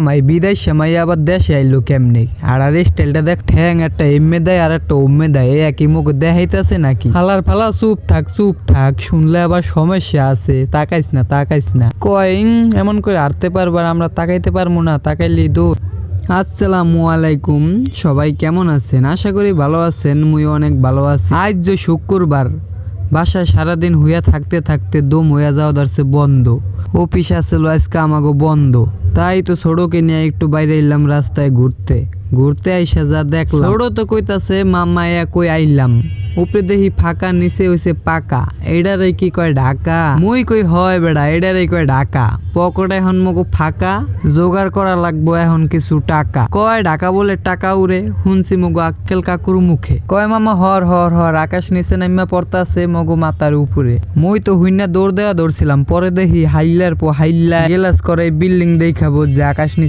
মাই বিদেশ মাই আবার দেশে আইলো কেমনে? আর স্টাইলটা দেখ, ঠ্যাং একটা এমে দেয় আর একটা ওমে দেয়, একই মুখ দেখাইতেছে নাকি? হালার ফালা চুপ থাক, শুনলে আবার সমস্যা আছে। তাকাইস না কইং এমন করে হারতে পারবার, আমরা তাকাইতে পারবো না, তাকাইলেই দূর। আসসালামু আলাইকুম, সবাই কেমন আছেন? আশা করি ভালো আছেন, মুই অনেক ভালো আছি। আজ যে শুক্রবার, বাসায় সারাদিন হইয়া থাকতে দম হইয়া যাওয়া ধরছে বন্ধ। অফিস আসলো আজকে আমাগো বন্ধ, তাই তো ছোটকে নিয়ে একটু বাইরে এলাম রাস্তায় ঘুরতে আইসা যা দেখলাম, ছোট তো কইতাছে মামা কই আইলাম, উপরে দেখি ফাঁকা, নিচে হইছে পাকা। এডারে কি কয় ঢাকা? মুই কই হয় বেড়া, এডারে কয় ঢাকা। পকেট এখন মগো ফাঁকা, জোগাড় করা লাগবো এখন কিছু টাকা। কয় ঢাকা বলে টাকা উড়ে, শুনছি মগো আক্কেল কাকুর মুখে। কয় মামা হর আকাশ নিচে নাইমা পড়তাছে মগো মাথার উপরে। মুই তো হুইনা দৌড় দেওয়া ধরছিলাম, পরে দেখি হাইল্লা গেলাস করে বিল্ডিং দেখাবো যে আকাশ নিচে